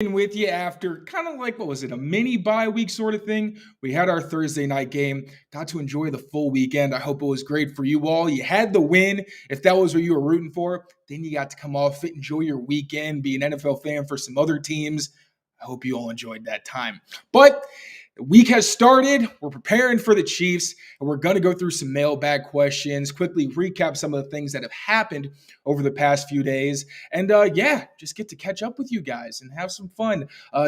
With you after kind of like, what was it, a mini bye week sort of thing. We had our Thursday night game, got to enjoy the full weekend. I hope it was great for you all. You had the win. If that was what you were rooting for, then you got to come off it, enjoy your weekend, be an NFL fan for some other teams. I hope you all enjoyed that time. But the week has started. We're preparing for the Chiefs, and we're going to go through some mailbag questions, quickly recap some of the things that have happened over the past few days, and just get to catch up with you guys and have some fun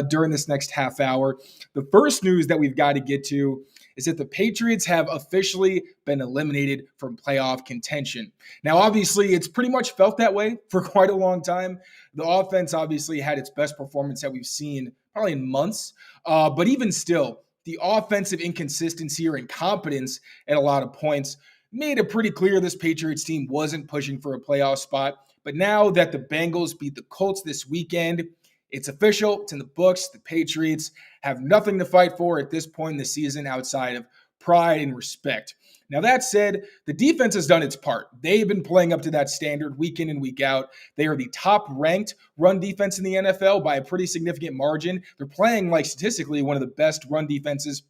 during this next half hour. The first news that we've got to get to is that the Patriots have officially been eliminated from playoff contention. Now, obviously, it's pretty much felt that way for quite a long time. The offense obviously had its best performance that we've seen probably in months. But even still, the offensive inconsistency or incompetence at a lot of points made it pretty clear this Patriots team wasn't pushing for a playoff spot. But now that the Bengals beat the Colts this weekend, it's official. It's in the books. The Patriots have nothing to fight for at this point in the season outside of pride and respect. Now, that said, the defense has done its part. They've been playing up to that standard week in and week out. They are the top-ranked run defense in the NFL by a pretty significant margin. They're playing, like, statistically, one of the best run defenses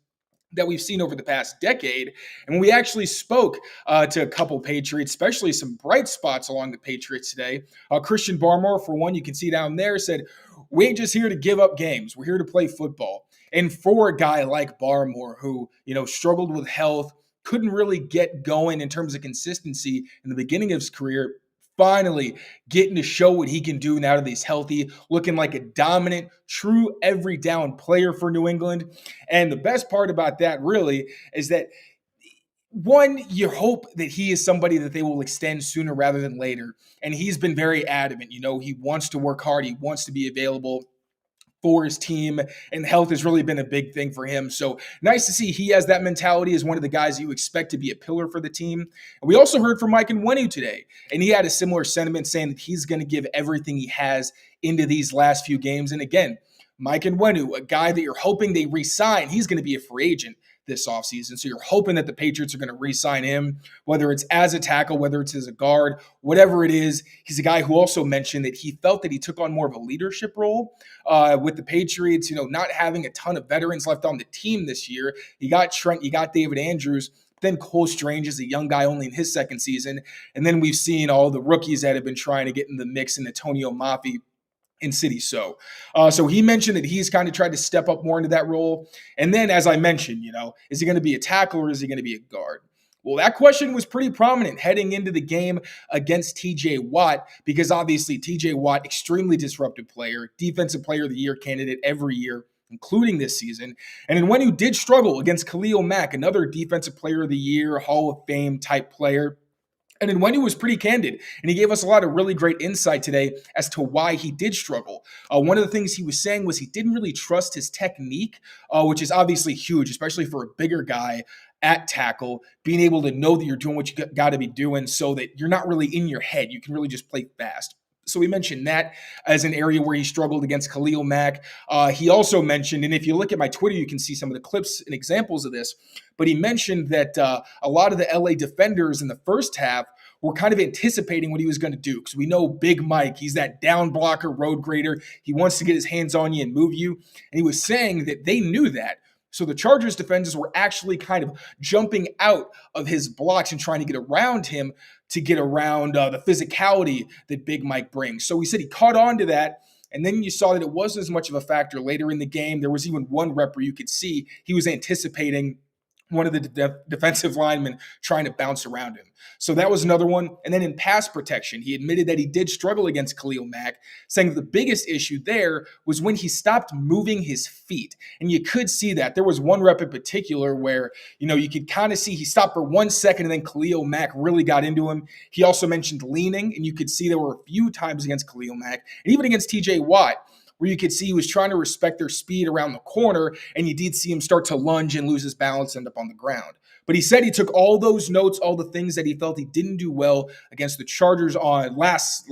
that we've seen over the past decade. And when we actually spoke to a couple Patriots, especially some bright spots along the Patriots today, Christian Barmore, for one, you can see down there, said, "We ain't just here to give up games. We're here to play football." And for a guy like Barmore, who, struggled with health, couldn't really get going in terms of consistency in the beginning of his career, finally getting to show what he can do now that he's healthy, looking like a dominant, true every down player for New England. And the best part about that really is that, one, you hope that he is somebody that they will extend sooner rather than later. And he's been very adamant. He wants to work hard. He wants to be available for his team, and health has really been a big thing for him. So nice to see he has that mentality as one of the guys you expect to be a pillar for the team. And we also heard from Mike Nwenu today, and he had a similar sentiment saying that he's going to give everything he has into these last few games. And again, Mike Nwenu, a guy that you're hoping they re-sign, he's going to be a free agent this offseason. So you're hoping that the Patriots are going to re-sign him, whether it's as a tackle, whether it's as a guard, whatever it is. He's a guy who also mentioned that he felt that he took on more of a leadership role with the Patriots, not having a ton of veterans left on the team this year. You got Trent, you got David Andrews, then Cole Strange is a young guy only in his second season. And then we've seen all the rookies that have been trying to get in the mix, and Antonio Mafi in City. So he mentioned that he's kind of tried to step up more into that role. And then, as I mentioned, is he going to be a tackle or is he going to be a guard? Well, that question was pretty prominent heading into the game against TJ Watt, because obviously TJ Watt, extremely disruptive player, defensive player of the year candidate every year, including this season. And then when he did struggle against Khalil Mack, another defensive player of the year, Hall of Fame type player. And then Wendy was pretty candid, and he gave us a lot of really great insight today as to why he did struggle. One of the things he was saying was he didn't really trust his technique, which is obviously huge, especially for a bigger guy at tackle, being able to know that you're doing what you got to be doing so that you're not really in your head. You can really just play fast. So we mentioned that as an area where he struggled against Khalil Mack. He also mentioned, and if you look at my Twitter, you can see some of the clips and examples of this, but he mentioned that a lot of the LA defenders in the first half were kind of anticipating what he was going to do, because we know Big Mike, he's that down blocker, road grader. He wants to get his hands on you and move you. And he was saying that they knew that. So the Chargers defenders were actually kind of jumping out of his blocks and trying to get around him to get around the physicality that Big Mike brings. So he said he caught on to that. And then you saw that it wasn't as much of a factor later in the game. There was even one rep where you could see he was anticipating one of the defensive linemen trying to bounce around him. So that was another one. And then in pass protection, he admitted that he did struggle against Khalil Mack, saying that the biggest issue there was when he stopped moving his feet. And you could see that. There was one rep in particular where, you could kind of see he stopped for 1 second and then Khalil Mack really got into him. He also mentioned leaning, and you could see there were a few times against Khalil Mack and even against TJ Watt, where you could see he was trying to respect their speed around the corner, and you did see him start to lunge and lose his balance, end up on the ground. But he said he took all those notes, all the things that he felt he didn't do well against the Chargers on last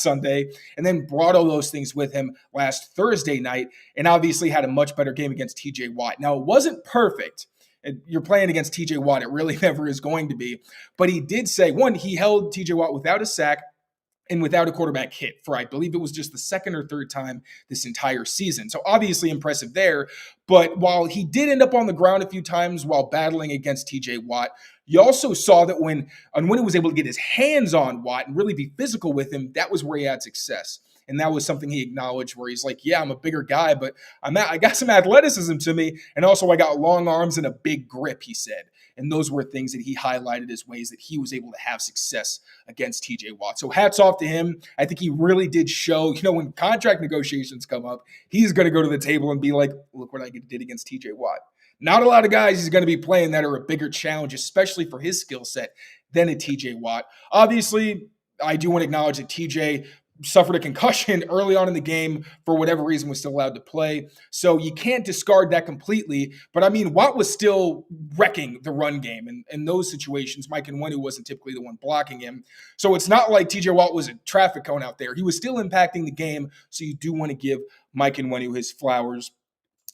Sunday, and then brought all those things with him last Thursday night, and obviously had a much better game against TJ Watt. Now, it wasn't perfect. You're playing against TJ Watt. It really never is going to be. But he did say, one, he held TJ Watt without a sack. and without a quarterback hit for, I believe it was just the second or third time this entire season. So obviously impressive there. But while he did end up on the ground a few times while battling against TJ Watt, you also saw that when he was able to get his hands on Watt and really be physical with him, that was where he had success. And that was something he acknowledged where he's like, yeah, I'm a bigger guy, but I got some athleticism to me. And also I got long arms and a big grip, he said. And those were things that he highlighted as ways that he was able to have success against TJ Watt. So hats off to him. I think he really did show, when contract negotiations come up, he's going to go to the table and be like, look what I did against TJ Watt. Not a lot of guys he's going to be playing that are a bigger challenge, especially for his skill set, than a TJ Watt. Obviously, I do want to acknowledge that TJ suffered a concussion early on in the game for whatever reason, was still allowed to play. So you can't discard that completely. But I mean, Watt was still wrecking the run game. And in those situations, Mike Onwenu wasn't typically the one blocking him. So it's not like TJ Watt was a traffic cone out there. He was still impacting the game. So you do want to give Mike Onwenu his flowers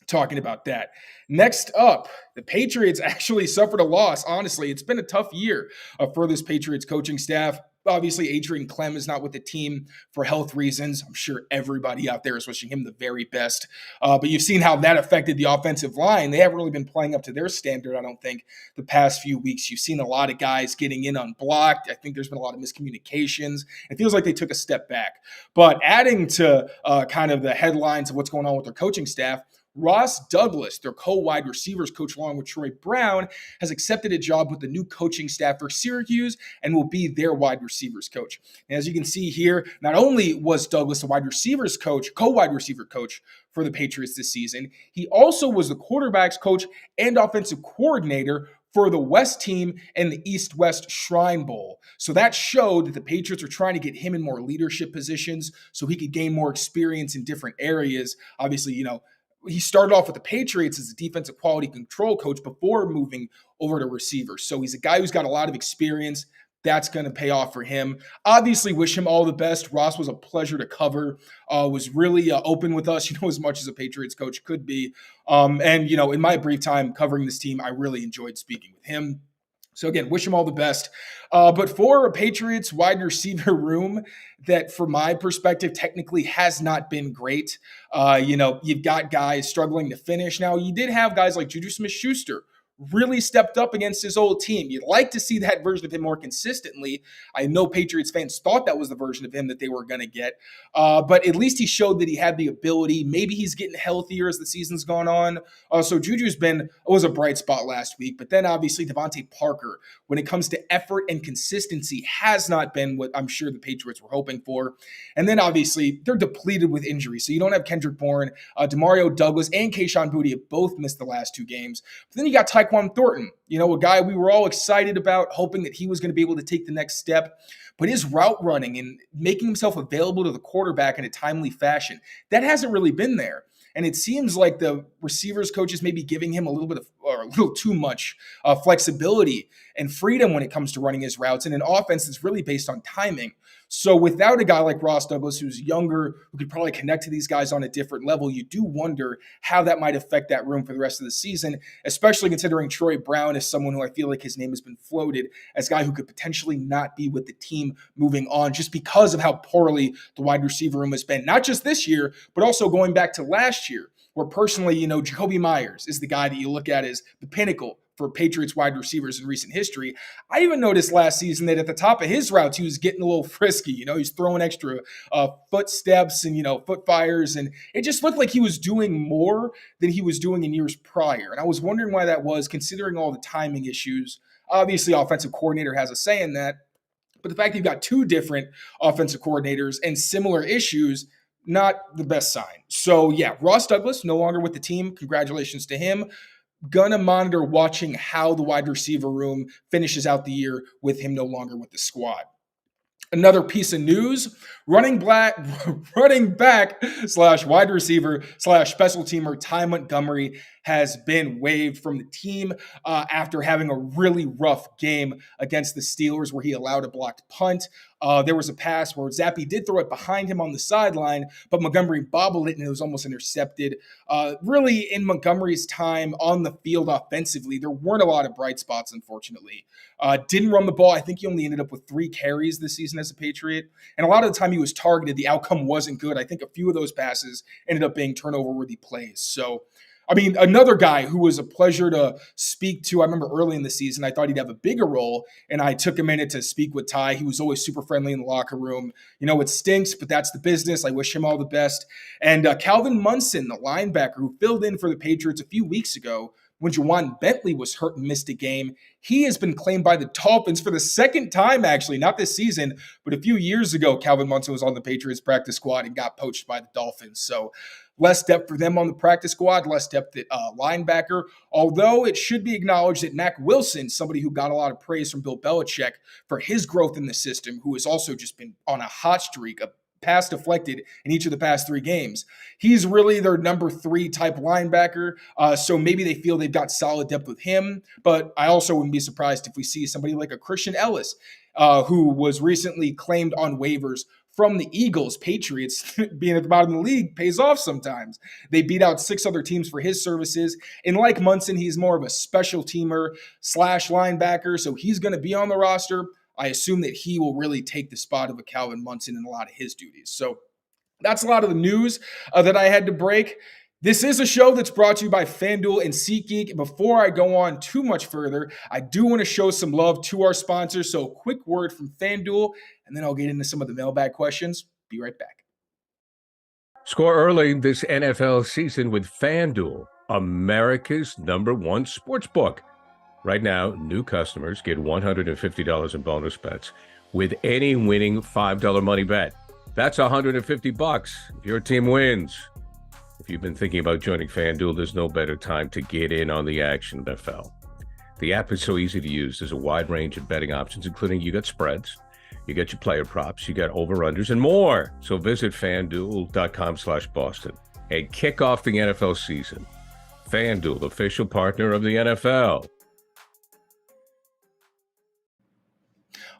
talking about that. Next up, the Patriots actually suffered a loss. Honestly, it's been a tough year for this Patriots coaching staff. Obviously, Adrian Clem is not with the team for health reasons. I'm sure everybody out there is wishing him the very best. But you've seen how that affected the offensive line. They haven't really been playing up to their standard, I don't think, the past few weeks. You've seen a lot of guys getting in unblocked. I think there's been a lot of miscommunications. It feels like they took a step back. But adding to kind of the headlines of what's going on with their coaching staff, Ross Douglas, their co-wide receivers coach along with Troy Brown, has accepted a job with the new coaching staff for Syracuse and will be their wide receivers coach. And as you can see here, not only was Douglas a wide receivers coach, co-wide receiver coach for the Patriots this season, he also was the quarterbacks coach and offensive coordinator for the West team and the East-West Shrine Bowl. So that showed that the Patriots were trying to get him in more leadership positions so he could gain more experience in different areas. Obviously, he started off with the Patriots as a defensive quality control coach before moving over to receivers. So he's a guy who's got a lot of experience. That's going to pay off for him. Obviously, wish him all the best. Ross was a pleasure to cover, was really open with us, as much as a Patriots coach could be. And, in my brief time covering this team, I really enjoyed speaking with him. So again, wish him all the best. But for a Patriots wide receiver room that, from my perspective, technically has not been great. You've got guys struggling to finish. Now, you did have guys like Juju Smith-Schuster really stepped up against his old team. You'd like to see that version of him more consistently. I know Patriots fans thought that was the version of him that they were going to get. But at least he showed that he had the ability. Maybe he's getting healthier as the season's gone on. So Juju's was a bright spot last week. But then obviously Devontae Parker, when it comes to effort and consistency, has not been what I'm sure the Patriots were hoping for. And then obviously they're depleted with injuries. So you don't have Kendrick Bourne, Demario Douglas, and Kayshon Boutte have both missed the last two games. But then you got Tyquan Thornton, a guy we were all excited about, hoping that he was going to be able to take the next step. But his route running and making himself available to the quarterback in a timely fashion, that hasn't really been there. And it seems like the receivers coaches may be giving him a little too much flexibility and freedom when it comes to running his routes in an offense that's really based on timing. So without a guy like Ross Douglas, who's younger, who could probably connect to these guys on a different level, you do wonder how that might affect that room for the rest of the season, especially considering Troy Brown is someone who I feel like his name has been floated as a guy who could potentially not be with the team moving on just because of how poorly the wide receiver room has been, not just this year, but also going back to last year, where personally, Jacoby Myers is the guy that you look at as the pinnacle for Patriots wide receivers in recent history. I even noticed last season that at the top of his routes, he was getting a little frisky. He's throwing extra footsteps and, foot fires. And it just looked like he was doing more than he was doing in years prior. And I was wondering why that was, considering all the timing issues. Obviously, offensive coordinator has a say in that. But the fact that you've got two different offensive coordinators and similar issues, not the best sign. So, yeah, Ross Douglas, no longer with the team. Congratulations to him. Gonna monitor watching how the wide receiver room finishes out the year with him no longer with the squad. Another piece of news, running back / wide receiver / special teamer Tai Montgomery has been waived from the team after having a really rough game against the Steelers where he allowed a blocked punt. There was a pass where Zappi did throw it behind him on the sideline, but Montgomery bobbled it and it was almost intercepted. Really, in Montgomery's time on the field offensively, there weren't a lot of bright spots, unfortunately. Didn't run the ball. I think he only ended up with 3 carries this season as a Patriot. And a lot of the time he was targeted, the outcome wasn't good. I think a few of those passes ended up being turnover-worthy plays. So, I mean, another guy who was a pleasure to speak to, I remember early in the season, I thought he'd have a bigger role, and I took a minute to speak with Tai. He was always super friendly in the locker room. You know, it stinks, but that's the business. I wish him all the best. And Calvin Munson, the linebacker who filled in for the Patriots a few weeks ago when Juwan Bentley was hurt and missed a game, he has been claimed by the Dolphins for the second time, actually, not this season, but a few years ago, Calvin Munson was on the Patriots practice squad and got poached by the Dolphins. So less depth for them on the practice squad, less depth at linebacker. Although it should be acknowledged that Mack Wilson, somebody who got a lot of praise from Bill Belichick for his growth in the system, who has also just been on a hot streak, a pass deflected in each of the past 3 games. He's really their number 3 type linebacker. So maybe they feel they've got solid depth with him. But I also wouldn't be surprised if we see somebody like a Christian Ellis, who was recently claimed on waivers from the Eagles. Patriots, being at the bottom of the league, pays off sometimes. They beat out 6 other teams for his services. And like Munson, he's more of a special teamer / linebacker, so he's going to be on the roster. I assume that he will really take the spot of a Calvin Munson in a lot of his duties. So that's a lot of the news that I had to break. This is a show that's brought to you by FanDuel and SeatGeek. Before I go on too much further, I do want to show some love to our sponsors. So a quick word from FanDuel, and then I'll get into some of the mailbag questions. Be right back. Score early this NFL season with FanDuel, America's #1 sportsbook. Right now, new customers get $150 in bonus bets with any winning $5 money bet. That's $150 if your team wins. If you've been thinking about joining FanDuel, there's no better time to get in on the action, NFL. The app is so easy to use. There's a wide range of betting options, including you got spreads, you got your player props, you got over-unders, and more. So visit FanDuel.com/Boston and kick off the NFL season. FanDuel, official partner of the NFL.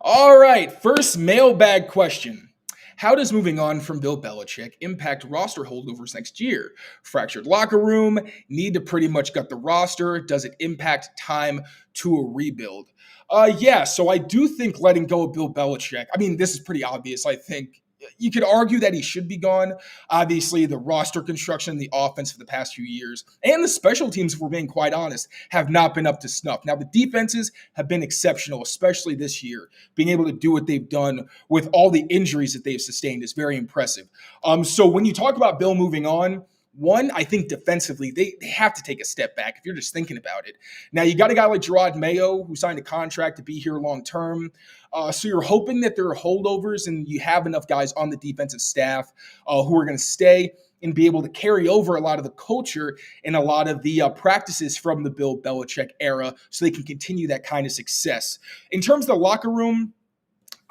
All right, first mailbag question. How does moving on from Bill Belichick impact roster holdovers next year? Fractured locker room, need to pretty much gut the roster. Does it impact time to a rebuild? So I do think letting go of Bill Belichick, I mean, this is pretty obvious, I think. You could argue that he should be gone. Obviously, the roster construction, the offense for the past few years, and the special teams, if we're being quite honest, have not been up to snuff. Now, the defenses have been exceptional, especially this year. Being able to do what they've done with all the injuries that they've sustained is very impressive. So when you talk about Bill moving on, one, I think defensively, they have to take a step back if you're just thinking about it. Now, you got a guy like Gerard Mayo who signed a contract to be here long term. So you're hoping that there are holdovers and you have enough guys on the defensive staff who are going to stay and be able to carry over a lot of the culture and a lot of the practices from the Bill Belichick era so they can continue that kind of success. In terms of the locker room,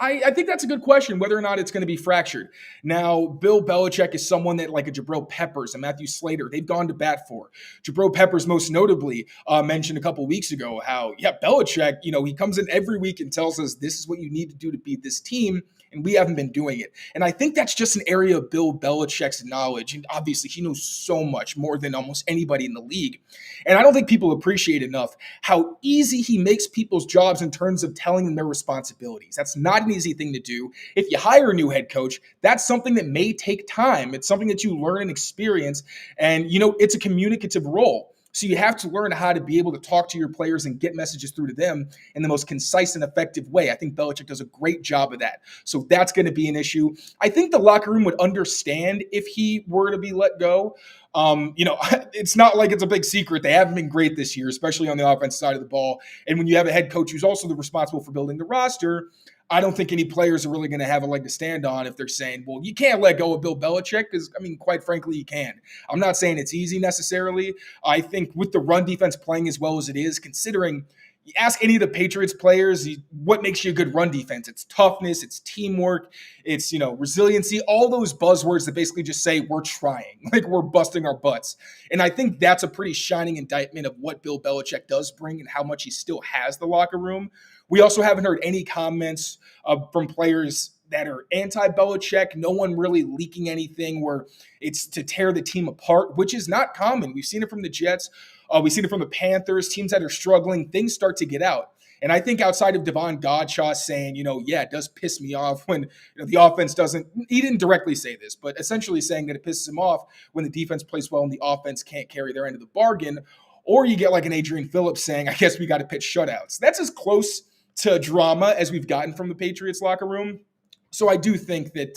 I think that's a good question, whether or not it's going to be fractured. Now, Bill Belichick is someone that, like a Jabril Peppers and Matthew Slater, they've gone to bat for. Jabril Peppers most notably mentioned a couple weeks ago how, Belichick, he comes in every week and tells us this is what you need to do to beat this team, and we haven't been doing it. And I think that's just an area of Bill Belichick's knowledge, and obviously he knows so much more than almost anybody in the league. And I don't think people appreciate enough how easy he makes people's jobs in terms of telling them their responsibilities. That's not an easy thing to do. If you hire a new head coach, that's something that may take time. It's something that you learn and experience, and it's a communicative role. So you have to learn how to be able to talk to your players and get messages through to them in the most concise and effective way. I think Belichick does a great job of that. So that's going to be an issue. I think the locker room would understand if he were to be let go. It's not like it's a big secret. They haven't been great this year, especially on the offensive side of the ball. And when you have a head coach who's also responsible for building the roster, I don't think any players are really going to have a leg to stand on if they're saying, well, you can't let go of Bill Belichick because, quite frankly, you can. I'm not saying it's easy necessarily. I think with the run defense playing as well as it is, considering, You ask any of the Patriots players, what makes you a good run defense? It's toughness, it's teamwork, it's, resiliency, all those buzzwords that basically just say we're trying, like we're busting our butts. And I think that's a pretty shining indictment of what Bill Belichick does bring and how much he still has the locker room. We also haven't heard any comments from players that are anti-Belichick, no one really leaking anything where it's to tear the team apart, which is not common. We've seen it from the Jets. We've seen it from the Panthers, teams that are struggling, things start to get out. And I think outside of Devon Godshaw saying, it does piss me off when the offense doesn't, he didn't directly say this, but essentially saying that it pisses him off when the defense plays well and the offense can't carry their end of the bargain. Or you get like an Adrian Phillips saying, I guess we got to pitch shutouts. That's as close to drama as we've gotten from the Patriots locker room. So I do think that,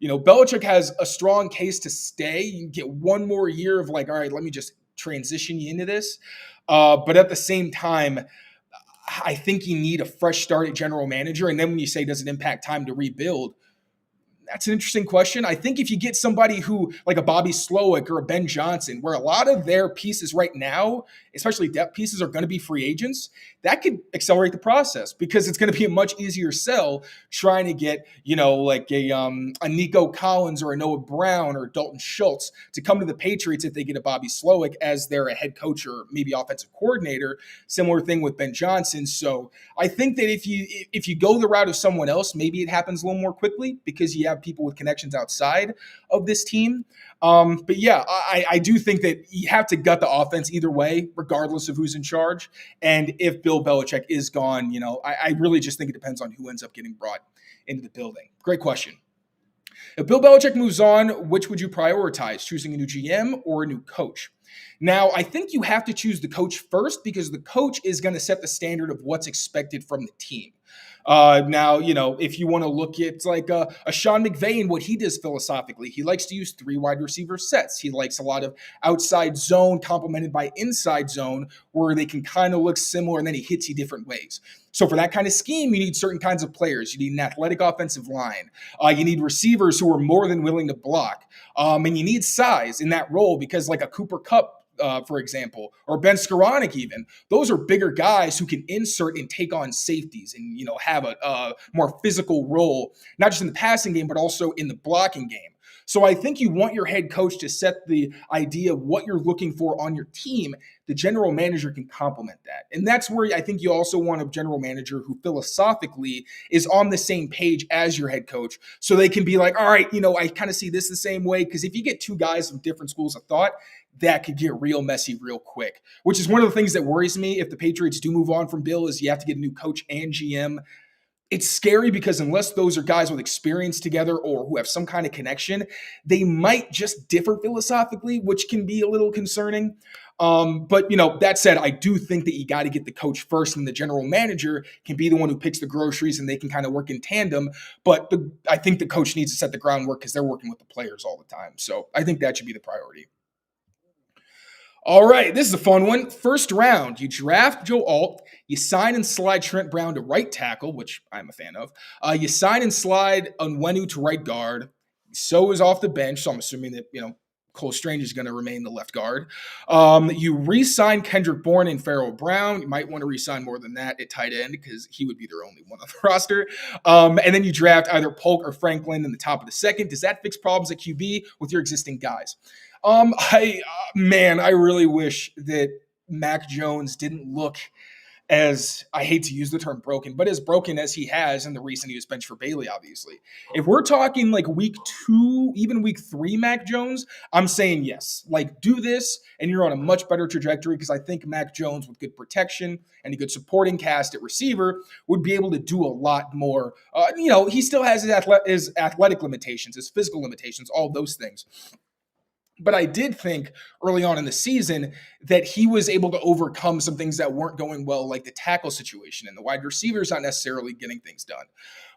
Belichick has a strong case to stay. You get one more year of like, all right, let me just transition you into this. But at the same time, I think you need a fresh start at general manager. And then when you say, does it impact time to rebuild? That's an interesting question. I think if you get somebody who, like a Bobby Slowick or a Ben Johnson, where a lot of their pieces right now, especially depth pieces, are going to be free agents, that could accelerate the process because it's going to be a much easier sell trying to get, like a Nico Collins or a Noah Brown or Dalton Schultz to come to the Patriots if they get a Bobby Slowick as their head coach or maybe offensive coordinator. Similar thing with Ben Johnson. So I think that if you go the route of someone else, maybe it happens a little more quickly because you have people with connections outside of this team. But yeah, I do think that you have to gut the offense either way, regardless of who's in charge. And if Bill Belichick is gone, I really just think it depends on who ends up getting brought into the building. Great question. If Bill Belichick moves on, which would you prioritize, choosing a new GM or a new coach? Now, I think you have to choose the coach first because the coach is going to set the standard of what's expected from the team. Now, if you want to look at like a Sean McVay and what he does philosophically, he likes to use 3 wide receiver sets. He likes a lot of outside zone complemented by inside zone where they can kind of look similar and then he hits you different ways. So for that kind of scheme, you need certain kinds of players. You need an athletic offensive line. You need receivers who are more than willing to block. And you need size in that role because like a Cooper Kupp, for example, or Ben Skoranek even, those are bigger guys who can insert and take on safeties and, have a more physical role, not just in the passing game, but also in the blocking game. So I think you want your head coach to set the idea of what you're looking for on your team. The general manager can complement that. And that's where I think you also want a general manager who philosophically is on the same page as your head coach. So they can be like, all right, I kind of see this the same way. Because if you get 2 guys from different schools of thought, that could get real messy real quick, which is one of the things that worries me if the Patriots do move on from Bill is you have to get a new coach and GM. It's scary because unless those are guys with experience together or who have some kind of connection, they might just differ philosophically, which can be a little concerning. But that said, I do think that you got to get the coach first and the general manager can be the one who picks the groceries and they can kind of work in tandem. But I think the coach needs to set the groundwork because they're working with the players all the time. So I think that should be the priority. All right, this is a fun one. First round, you draft Joe Alt, you sign and slide Trent Brown to right tackle, which I'm a fan of. You sign and slide Onwenu to right guard. So is off the bench, so I'm assuming that, Cole Strange is going to remain the left guard. You re-sign Kendrick Bourne and Pharaoh Brown. You might want to re-sign more than that at tight end because he would be their only one on the roster. And then you draft either Polk or Franklin in the top of the second. Does that fix problems at QB with your existing guys? I really wish that Mac Jones didn't look as, I hate to use the term broken, but as broken as he has in the reason he was benched for Bailey, obviously. If we're talking like week 2, even week 3 Mac Jones, I'm saying yes. Like do this and you're on a much better trajectory because I think Mac Jones with good protection and a good supporting cast at receiver would be able to do a lot more. He still has his athletic limitations, his physical limitations, all those things. But I did think early on in the season that he was able to overcome some things that weren't going well, like the tackle situation and the wide receivers not necessarily getting things done.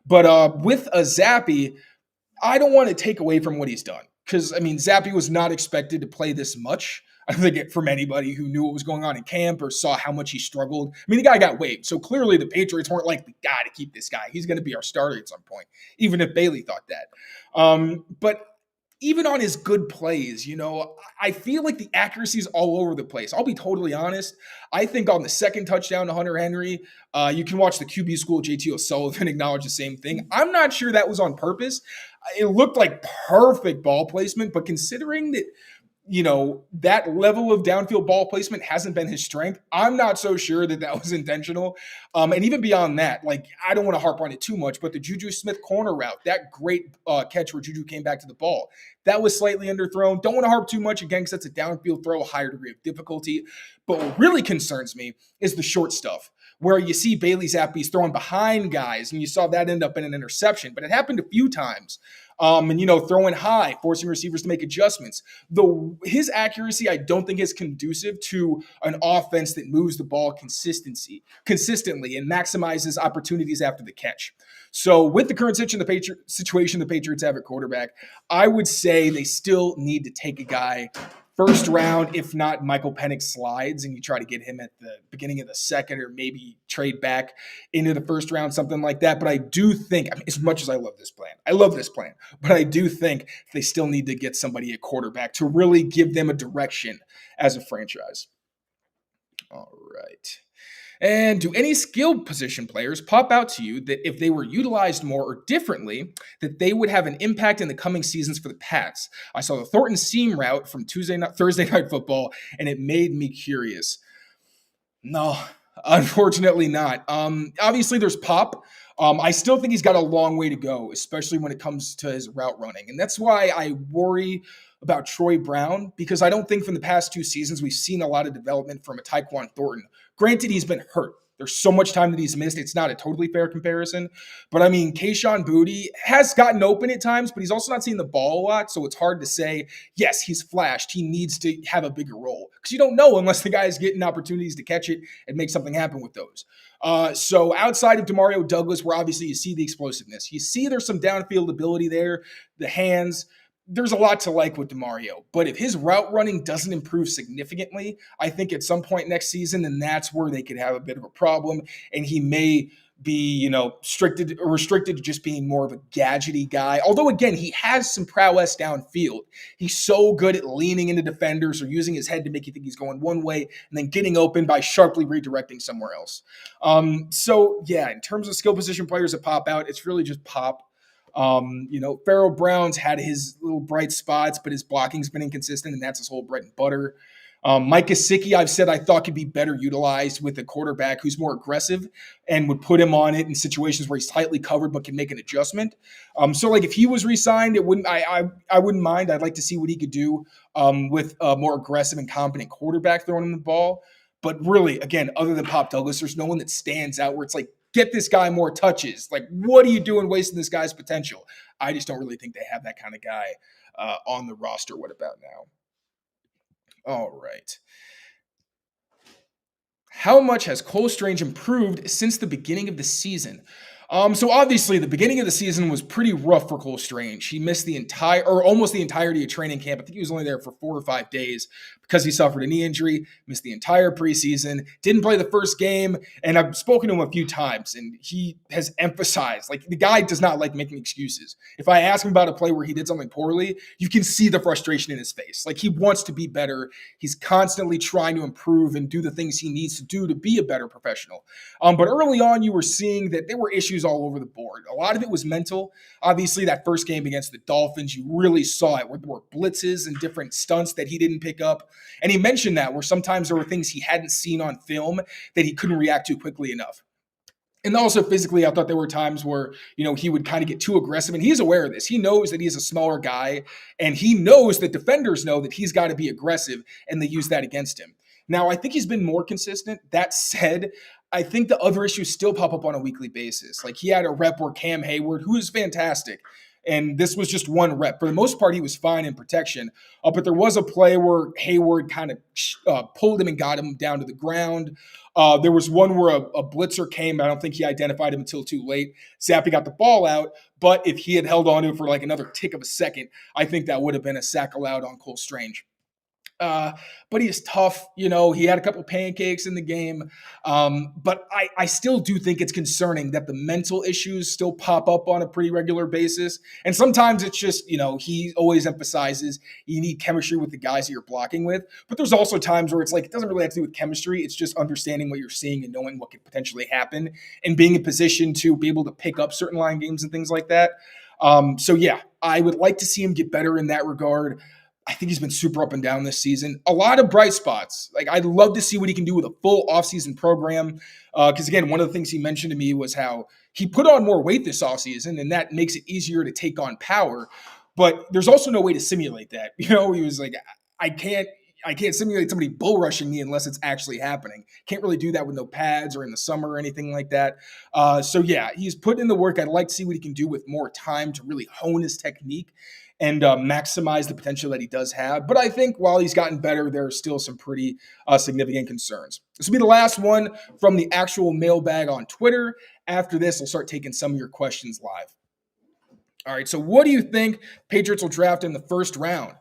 But with a Zappe, I don't want to take away from what he's done because, Zappe was not expected to play this much. I don't think from anybody who knew what was going on in camp or saw how much he struggled. The guy got waived. So clearly the Patriots weren't like, we got to keep this guy. He's going to be our starter at some point, even if Bailey thought that. But even on his good plays, I feel like the accuracy is all over the place. I'll be totally honest. I think on the second touchdown to Hunter Henry, you can watch the QB school JT O'Sullivan acknowledge the same thing. I'm not sure that was on purpose. It looked like perfect ball placement, but considering that that level of downfield ball placement hasn't been his strength, I'm not so sure that was intentional. And even beyond that, I don't want to harp on it too much, but the Juju Smith corner route, that great catch where Juju came back to the ball, that was slightly underthrown. Don't want to harp too much again because that's a downfield throw, a higher degree of difficulty. But what really concerns me is the short stuff, where you see Bailey Zappi's throwing behind guys, and you saw that end up in an interception. But it happened a few times. And throwing high, forcing receivers to make adjustments. His accuracy, I don't think is conducive to an offense that moves the ball consistently and maximizes opportunities after the catch. So with the current situation the Patriots have at quarterback, I would say they still need to take a guy first round, if not Michael Penix slides, and you try to get him at the beginning of the second or maybe trade back into the first round, something like that. But I do think, as much as I love this plan, but I do think they still need to get somebody at quarterback to really give them a direction as a franchise. All right. And do any skilled position players pop out to you that if they were utilized more or differently, that they would have an impact in the coming seasons for the Pats? I saw the Thornton seam route from Thursday Night Football, and it made me curious. No, unfortunately not. Obviously, there's Pop. I still think he's got a long way to go, especially when it comes to his route running. And that's why I worry about Troy Brown, because I don't think from the past 2 seasons we've seen a lot of development from a Tyquan Thornton. Granted, he's been hurt. There's so much time that he's missed. It's not a totally fair comparison. But I mean, Kayshon Boutte has gotten open at times, but he's also not seeing the ball a lot. So it's hard to say, yes, he's flashed. He needs to have a bigger role because you don't know unless the guy's getting opportunities to catch it and make something happen with those. So outside of Demario Douglas, where obviously you see the explosiveness, you see there's some downfield ability there, the hands. There's a lot to like with Demario, but if his route running doesn't improve significantly, I think at some point next season, then that's where they could have a bit of a problem, and he may be, restricted to just being more of a gadgety guy. Although, again, he has some prowess downfield. He's so good at leaning into defenders or using his head to make you think he's going one way and then getting open by sharply redirecting somewhere else. So, yeah, in terms of skill position players that pop out, it's really just Pop. Pharaoh Brown's had his little bright spots, but his blocking's been inconsistent, and that's his whole bread and butter. Mike Gesicki, I've said I thought could be better utilized with a quarterback who's more aggressive and would put him on it in situations where he's tightly covered but can make an adjustment. So if he was re-signed, I wouldn't mind. I'd like to see what he could do with a more aggressive and competent quarterback throwing him the ball. But really, again, other than Pop Douglas, there's no one that stands out where it's like, get this guy more touches. Like, what are you doing wasting this guy's potential? I just don't really think they have that kind of guy on the roster. What about now? All right. How much has Cole Strange improved since the beginning of the season? So obviously the beginning of the season was pretty rough for Cole Strange. He missed almost the entirety of training camp. I think he was only there for 4 or 5 days because he suffered a knee injury, missed the entire preseason, didn't play the first game. And I've spoken to him a few times, and he has emphasized, the guy does not like making excuses. If I ask him about a play where he did something poorly, you can see the frustration in his face. He wants to be better. He's constantly trying to improve and do the things he needs to do to be a better professional. But early on, you were seeing that there were issues all over the board. A lot of it was mental. Obviously, that first game against the Dolphins, you really saw it where there were blitzes and different stunts that he didn't pick up. And he mentioned that where sometimes there were things he hadn't seen on film that he couldn't react to quickly enough. And also physically, I thought there were times where, he would kind of get too aggressive. And he's aware of this. He knows that he's a smaller guy. And he knows that defenders know that he's got to be aggressive. And they use that against him. Now, I think he's been more consistent. That said, I think the other issues still pop up on a weekly basis. He had a rep where Cam Hayward, who is fantastic, and this was just one rep. For the most part, he was fine in protection. But there was a play where Hayward kind of pulled him and got him down to the ground. There was one where a blitzer came. I don't think he identified him until too late. Zappe got the ball out, but if he had held on to it for another tick of a second, I think that would have been a sack allowed on Cole Strange. But he's tough. He had a couple pancakes in the game. But I still do think it's concerning that the mental issues still pop up on a pretty regular basis. And sometimes it's just, he always emphasizes you need chemistry with the guys that you're blocking with. But there's also times where it's like, it doesn't really have to do with chemistry. It's just understanding what you're seeing and knowing what could potentially happen and being in position to be able to pick up certain line games and things like that. So yeah, I would like to see him get better in that regard. I think he's been super up and down this season. A lot of bright spots. Like, I'd love to see what he can do with a full offseason program. Because again, one of the things he mentioned to me was how he put on more weight this offseason, and that makes it easier to take on power. But there's also no way to simulate that. He was like, I can't simulate somebody bull rushing me unless it's actually happening. Can't really do that with no pads or in the summer or anything like that. So yeah, he's put in the work. I'd like to see what he can do with more time to really hone his technique and maximize the potential that he does have. But I think while he's gotten better, there are still some pretty significant concerns. This will be the last one from the actual mailbag on Twitter. After this, I'll start taking some of your questions live. All right, so what do you think Patriots will draft in the first round?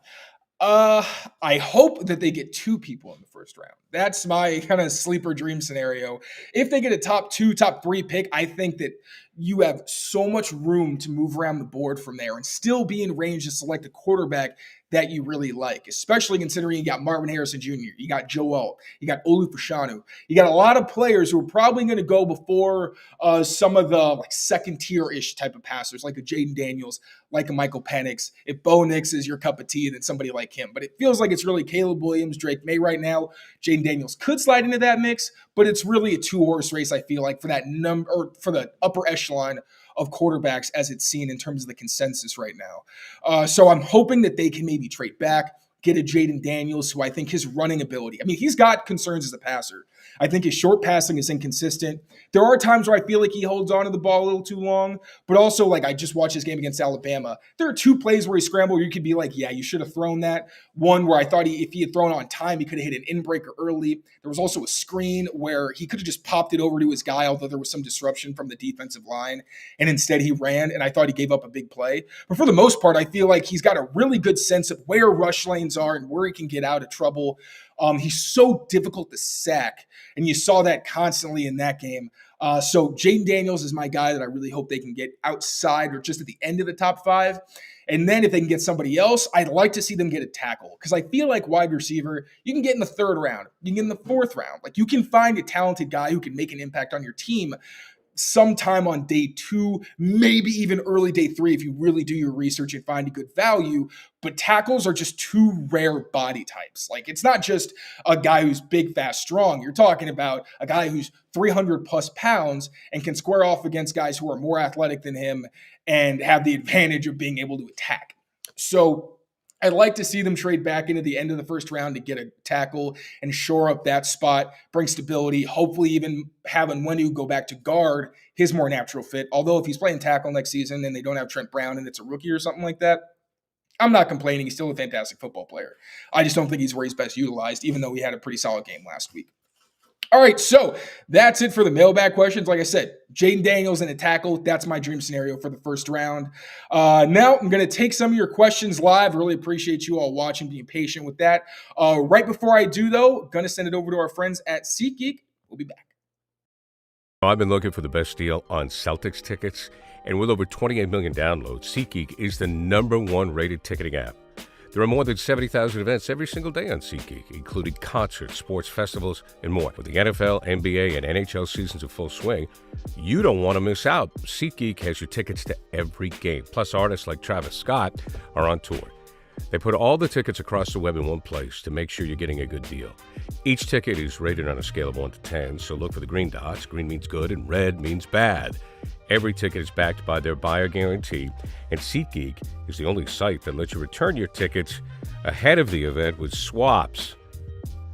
I hope that they get 2 people in the first round. That's my kind of sleeper dream scenario. If they get a top 2, top 3 pick, I think that you have so much room to move around the board from there and still be in range to select a quarterback that you really like, especially considering you got Marvin Harrison Jr., you got Joel, you got Olu Fashanu. You got a lot of players who are probably going to go before some of the second tier-ish type of passers, like a Jaden Daniels, like a Michael Penix. If Bo Nix is your cup of tea, then somebody like him. But it feels like it's really Caleb Williams, Drake May right now. Jaden Daniels could slide into that mix, but it's really a 2-horse race, I feel like, for that number, or for the upper echelon of quarterbacks as it's seen in terms of the consensus right now. So I'm hoping that they can maybe trade back, get a Jaden Daniels, who I think his running ability, he's got concerns as a passer. I think his short passing is inconsistent. There are times where I feel like he holds on to the ball a little too long, but also I just watched his game against Alabama. There are 2 plays where he scrambled where you could be like, yeah, you should have thrown that. One where I thought if he had thrown on time, he could have hit an in-breaker early. There was also a screen where he could have just popped it over to his guy, although there was some disruption from the defensive line, and instead he ran, and I thought he gave up a big play. But for the most part, I feel like he's got a really good sense of where rush lanes are and where he can get out of trouble. He's so difficult to sack, and you saw that constantly in that game. So Jaden Daniels is my guy that I really hope they can get outside or just at the end of the top 5. And then if they can get somebody else, I'd like to see them get a tackle, because I feel like wide receiver, you can get in the 3rd round, you can get in the 4th round. You can find a talented guy who can make an impact on your team sometime on day 2, maybe even early day 3 if you really do your research and find a good value. But tackles are just too rare body types. It's not just a guy who's big, fast, strong. You're talking about a guy who's 300 plus pounds and can square off against guys who are more athletic than him and have the advantage of being able to attack. So I'd like to see them trade back into the end of the first round to get a tackle and shore up that spot, bring stability, hopefully even have Nwenu go back to guard, his more natural fit. Although if he's playing tackle next season and they don't have Trent Brown and it's a rookie or something like that, I'm not complaining. He's still a fantastic football player. I just don't think he's where he's best utilized, even though he had a pretty solid game last week. All right, so that's it for the mailbag questions. Like I said, Jaden Daniels and a tackle, that's my dream scenario for the first round. Now I'm going to take some of your questions live. Really appreciate you all watching, being patient with that. Right before I do, though, going to send it over to our friends at SeatGeek. We'll be back. I've been looking for the best deal on Celtics tickets, and with over 28 million downloads, SeatGeek is the #1 rated ticketing app. There are more than 70,000 events every single day on SeatGeek, including concerts, sports festivals, and more. With the NFL, NBA, and NHL seasons in full swing, you don't want to miss out. SeatGeek has your tickets to every game. Plus, artists like Travis Scott are on tour. They put all the tickets across the web in one place to make sure you're getting a good deal. Each ticket is rated on a scale of 1 to 10, so look for the green dots. Green means good and red means bad. Every ticket is backed by their buyer guarantee, and SeatGeek is the only site that lets you return your tickets ahead of the event with swaps.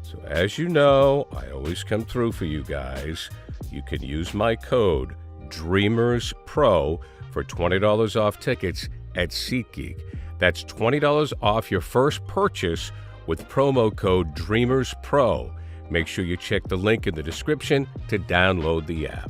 So as you know, I always come through for you guys. You can use my code DREAMERSPRO for $20 off tickets at SeatGeek. That's $20 off your first purchase with promo code DREAMERSPRO. Make sure you check the link in the description to download the app.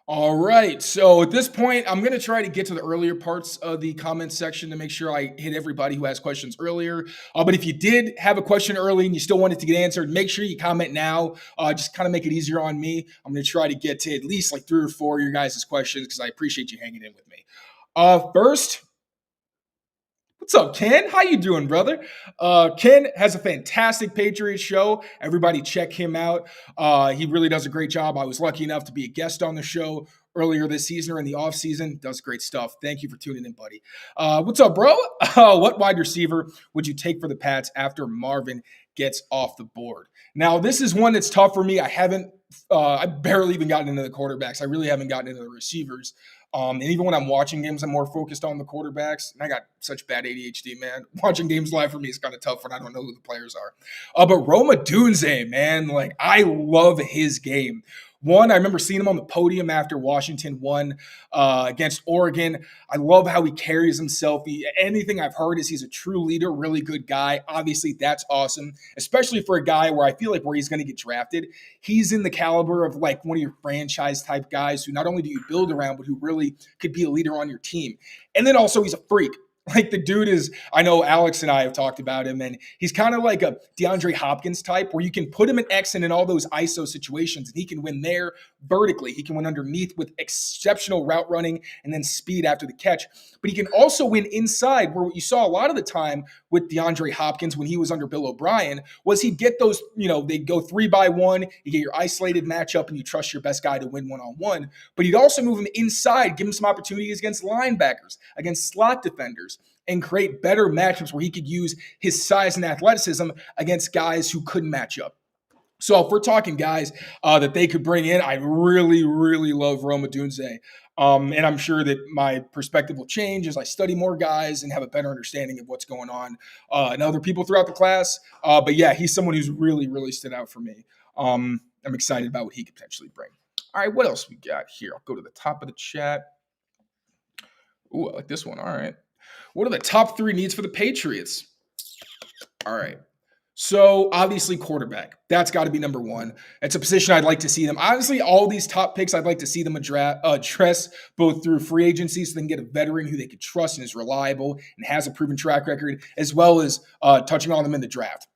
All right. So at this point, I'm going to try to get to the earlier parts of the comment section to make sure I hit everybody who has questions earlier. But if you did have a question early and you still want it to get answered, make sure you comment now. Just kind of make it easier on me. I'm going to try to get to at least like 3 or 4 of your guys' questions because I appreciate you hanging in with me. First, what's up, Ken? How you doing, brother? Ken has a fantastic Patriots show. Everybody check him out. He really does a great job. I was lucky enough to be a guest on the show earlier this season or in the offseason. Does great stuff. Thank you for tuning in, buddy. What's up, bro? What wide receiver would you take for the Pats after Marvin gets off the board? Now, this is one that's tough for me. I've barely even gotten into the quarterbacks. I really haven't gotten into the receivers. And even when I'm watching games, I'm more focused on the quarterbacks. And I got such bad ADHD, man. Watching games live for me is kind of tough when I don't know who the players are. But Roma Dunze, man, like I love his game. One, I remember seeing him on the podium after Washington won against Oregon. I love how he carries himself. Anything I've heard is he's a true leader, really good guy. Obviously, that's awesome, especially for a guy where I feel like where he's going to get drafted. He's in the caliber of like one of your franchise type guys who not only do you build around, but who really could be a leader on your team. And then also he's a freak. Like the dude is, I know Alex and I have talked about him, and he's kind of like a DeAndre Hopkins type where you can put him in X and in all those ISO situations, and he can win there vertically. He can win underneath with exceptional route running and then speed after the catch. But he can also win inside, where what you saw a lot of the time with DeAndre Hopkins when he was under Bill O'Brien was he'd get those, they'd go 3-by-1, you get your isolated matchup, and you trust your best guy to win one-on-one. But he'd also move him inside, give him some opportunities against linebackers, against slot defenders, and create better matchups where he could use his size and athleticism against guys who couldn't match up. So if we're talking guys that they could bring in, I really, really love Roma Dunze. And I'm sure that my perspective will change as I study more guys and have a better understanding of what's going on and other people throughout the class. But yeah, he's someone who's really, really stood out for me. I'm excited about what he could potentially bring. All right, what else we got here? I'll go to the top of the chat. Ooh, I like this one. All right. What are the top 3 needs for the Patriots? All right. So obviously quarterback. That's got to be number 1. It's a position I'd like to see them. Honestly, all these top picks, I'd like to see them address both through free agency so they can get a veteran who they could trust and is reliable and has a proven track record, as well as touching on them in the draft.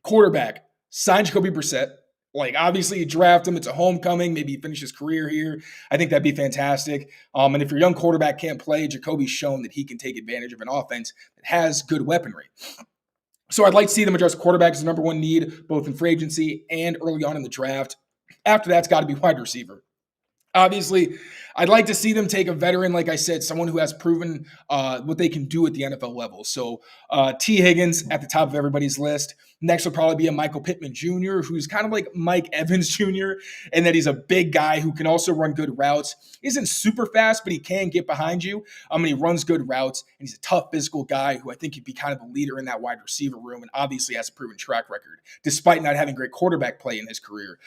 Quarterback, sign Jacoby Brissett. Like, obviously, you draft him. It's a homecoming. Maybe he finishes his career here. I think that'd be fantastic. And if your young quarterback can't play, Jacoby's shown that he can take advantage of an offense that has good weaponry. So I'd like to see them address quarterback as the number 1 need, both in free agency and early on in the draft. After that, it's got to be wide receiver. Obviously, I'd like to see them take a veteran, like I said, someone who has proven what they can do at the NFL level. So T. Higgins at the top of everybody's list. Next will probably be a Michael Pittman Jr., who's kind of like Mike Evans Jr., and that he's a big guy who can also run good routes. He isn't super fast, but he can get behind you. And he runs good routes, and he's a tough physical guy who I think could be kind of a leader in that wide receiver room and obviously has a proven track record, despite not having great quarterback play in his career.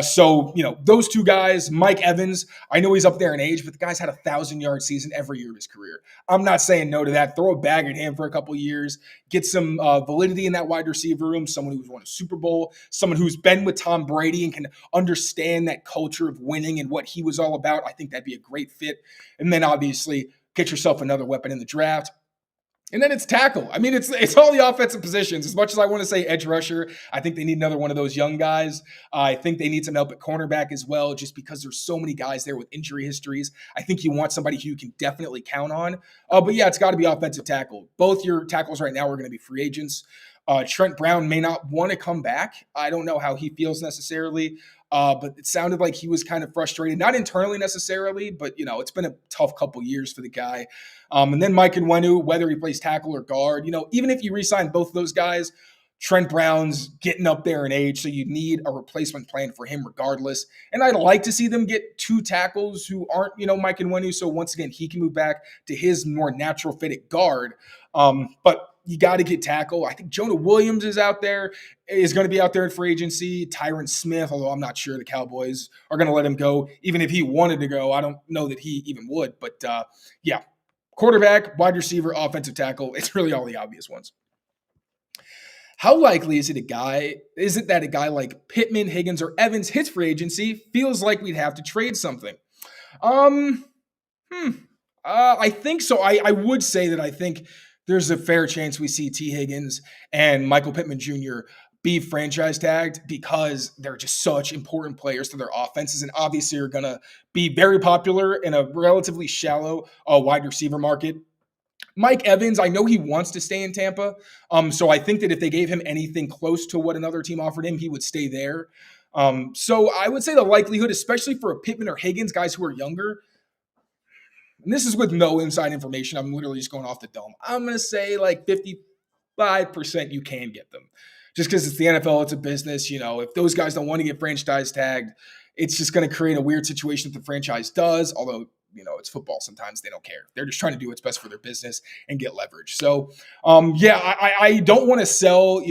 So, those 2 guys, Mike Evans, I know he's up there in age, but the guy's had a 1,000-yard season every year of his career. I'm not saying no to that. Throw a bag at him for a couple years, get some validity in that wide receiver room, someone who's won a Super Bowl, someone who's been with Tom Brady and can understand that culture of winning and what he was all about. I think that'd be a great fit. And then obviously get yourself another weapon in the draft. And then it's tackle. I mean, it's all the offensive positions. As much as I want to say edge rusher, I think they need another one of those young guys. I think they need some help at cornerback as well, just because there's so many guys there with injury histories. I think you want somebody who you can definitely count on. But yeah, it's got to be offensive tackle. Both your tackles right now are going to be free agents. Trent Brown may not want to come back. I don't know how he feels necessarily. But it sounded like he was kind of frustrated, not internally necessarily, but, it's been a tough couple years for the guy. And then Mike Nwenu, whether he plays tackle or guard, even if you re-sign both of those guys, Trent Brown's getting up there in age, so you need a replacement plan for him regardless. And I'd like to see them get 2 tackles who aren't, Mike Nwenu, so once again, he can move back to his more natural fit at guard. But you got to get tackle. I think Jonah Williams is going to be out there in free agency. Tyron Smith, although I'm not sure the Cowboys are going to let him go. Even if he wanted to go, I don't know that he even would. But yeah, quarterback, wide receiver, offensive tackle. It's really all the obvious ones. How likely is it that a guy like Pittman, Higgins, or Evans hits free agency? Feels like we'd have to trade something. Um, I think so. I would say that I think there's a fair chance we see T. Higgins and Michael Pittman Jr. be franchise tagged because they're just such important players to their offenses and obviously are going to be very popular in a relatively shallow wide receiver market. Mike Evans, I know he wants to stay in Tampa. So I think that if they gave him anything close to what another team offered him, he would stay there. So I would say the likelihood, especially for a Pittman or Higgins, guys who are younger, and this is with no inside information. I'm literally just going off the dome. I'm going to say like 55% you can get them. Just because it's the NFL, it's a business. If those guys don't want to get franchise tagged, it's just going to create a weird situation if the franchise does. Although, it's football. Sometimes they don't care. They're just trying to do what's best for their business and get leverage. So, I don't want to sell,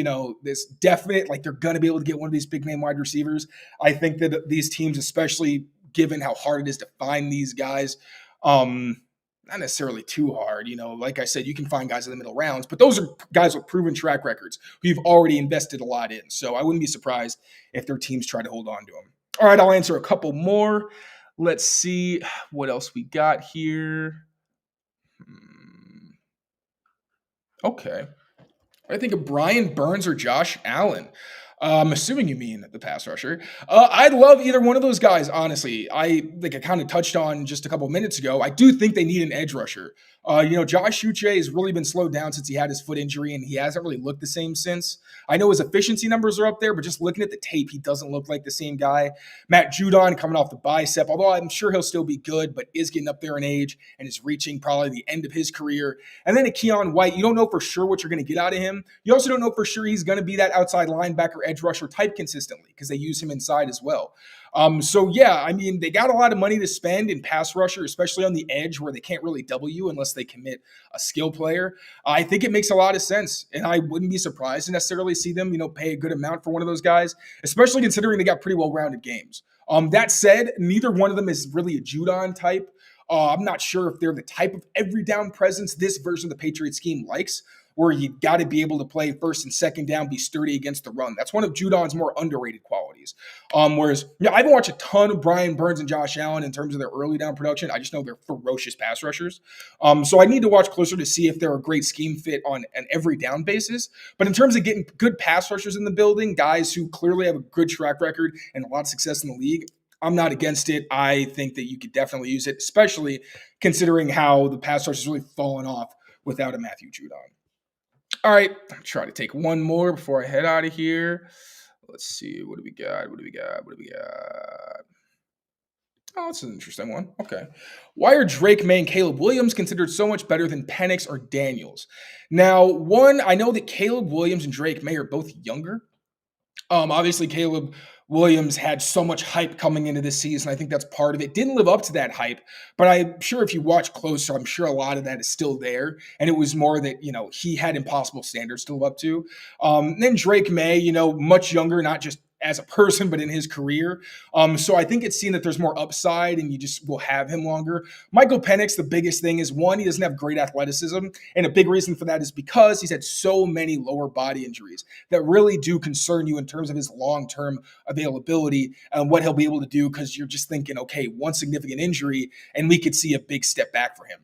this definite, like they're going to be able to get one of these big name wide receivers. I think that these teams, especially given how hard it is to find these guys, not necessarily too hard. Like I said, you can find guys in the middle rounds, but those are guys with proven track records who you've already invested a lot in. So I wouldn't be surprised if their teams try to hold on to them. All right, I'll answer a couple more. Let's see what else we got here. Okay. I think of Brian Burns or Josh Allen. I'm assuming you mean the pass rusher. I'd love either one of those guys, honestly. I kind of touched on just a couple of minutes ago. I do think they need an edge rusher. Josh Uche has really been slowed down since he had his foot injury, and he hasn't really looked the same since. I know his efficiency numbers are up there, but just looking at the tape, he doesn't look like the same guy. Matt Judon coming off the bicep, although I'm sure he'll still be good, but is getting up there in age and is reaching probably the end of his career. And then a Keon White, you don't know for sure what you're going to get out of him. You also don't know for sure he's going to be that outside linebacker edge rusher type consistently because they use him inside as well. They got a lot of money to spend in pass rusher, especially on the edge where they can't really double you unless they commit a skill player. I think it makes a lot of sense, and I wouldn't be surprised to necessarily see them, pay a good amount for one of those guys, especially considering they got pretty well-rounded games. That said, neither one of them is really a Judon type. I'm not sure if they're the type of every down presence this version of the Patriot scheme likes, where you got to be able to play first and second down, be sturdy against the run. That's one of Judon's more underrated qualities. Whereas, I haven't watched a ton of Brian Burns and Josh Allen in terms of their early down production. I just know they're ferocious pass rushers. So I need to watch closer to see if they're a great scheme fit on an every down basis. But in terms of getting good pass rushers in the building, guys who clearly have a good track record and a lot of success in the league, I'm not against it. I think that you could definitely use it, especially considering how the pass rush has really fallen off without a Matthew Judon. All right, I'll try to take one more before I head out of here. Let's see. What do we got? Oh, that's an interesting one. Okay. Why are Drake May and Caleb Williams considered so much better than Penix or Daniels? Now, one, I know that Caleb Williams and Drake May are both younger. Obviously, Caleb Williams had so much hype coming into this season. I think that's part of it. Didn't live up to that hype, but I'm sure if you watch closer, I'm sure a lot of that is still there. And it was more that, he had impossible standards to live up to. Then Drake May, much younger, not just as a person, but in his career. So I think it's seen that there's more upside and you just will have him longer. Michael Penix, the biggest thing is, one, he doesn't have great athleticism. And a big reason for that is because he's had so many lower body injuries that really do concern you in terms of his long-term availability and what he'll be able to do, because you're just thinking, okay, one significant injury and we could see a big step back for him.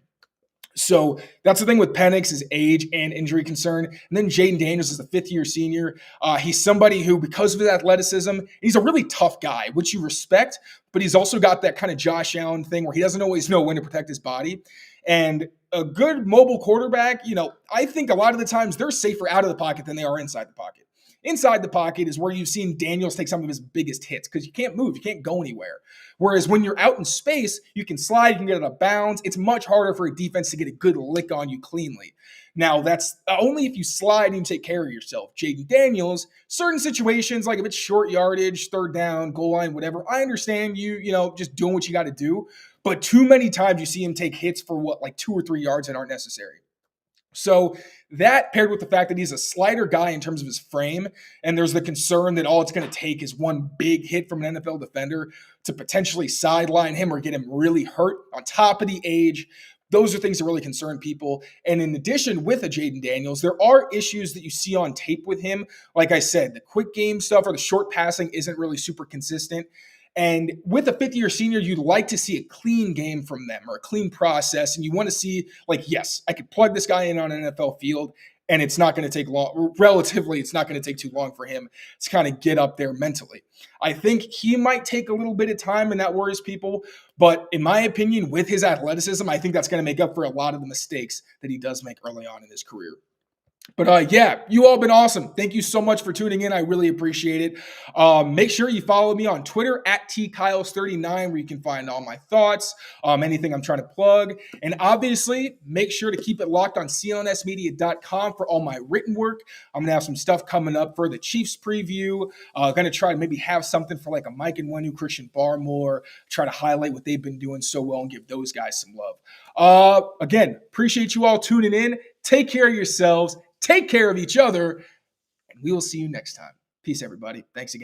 So that's the thing with Penix, is age and injury concern. And then Jaden Daniels is a fifth-year senior. He's somebody who, because of his athleticism, he's a really tough guy, which you respect, but he's also got that kind of Josh Allen thing where he doesn't always know when to protect his body. And a good mobile quarterback, I think a lot of the times they're safer out of the pocket than they are inside the pocket. Inside the pocket is where you've seen Daniels take some of his biggest hits because you can't move, you can't go anywhere. Whereas when you're out in space, you can slide, you can get out of bounds. It's much harder for a defense to get a good lick on you cleanly. Now, that's only if you slide and you take care of yourself. Jaden Daniels, certain situations, like if it's short yardage, third down, goal line, whatever, I understand you just doing what you got to do. But too many times you see him take hits for 2 or 3 yards that aren't necessary. So that, paired with the fact that he's a slighter guy in terms of his frame, and there's the concern that all it's going to take is one big hit from an NFL defender to potentially sideline him or get him really hurt on top of the age. Those are things that really concern people. And in addition, with a Jaden Daniels, there are issues that you see on tape with him. Like I said, the quick game stuff or the short passing isn't really super consistent. And with a fifth-year senior, you'd like to see a clean game from them or a clean process. And you want to see, like, yes, I could plug this guy in on an NFL field, and it's not going to take long. Relatively, it's not going to take too long for him to kind of get up there mentally. I think he might take a little bit of time, and that worries people. But in my opinion, with his athleticism, I think that's going to make up for a lot of the mistakes that he does make early on in his career. But yeah, you all been awesome. Thank you so much for tuning in. I really appreciate it. Make sure you follow me on Twitter at tkyles39, where you can find all my thoughts, anything I'm trying to plug. And obviously, make sure to keep it locked on CLNSmedia.com for all my written work. I'm going to have some stuff coming up for the Chiefs preview. Going to try to maybe have something for like a Mike and Wenu, Christian Barmore, try to highlight what they've been doing so well and give those guys some love. Again, appreciate you all tuning in. Take care of yourselves. Take care of each other, and we will see you next time. Peace, everybody. Thanks again.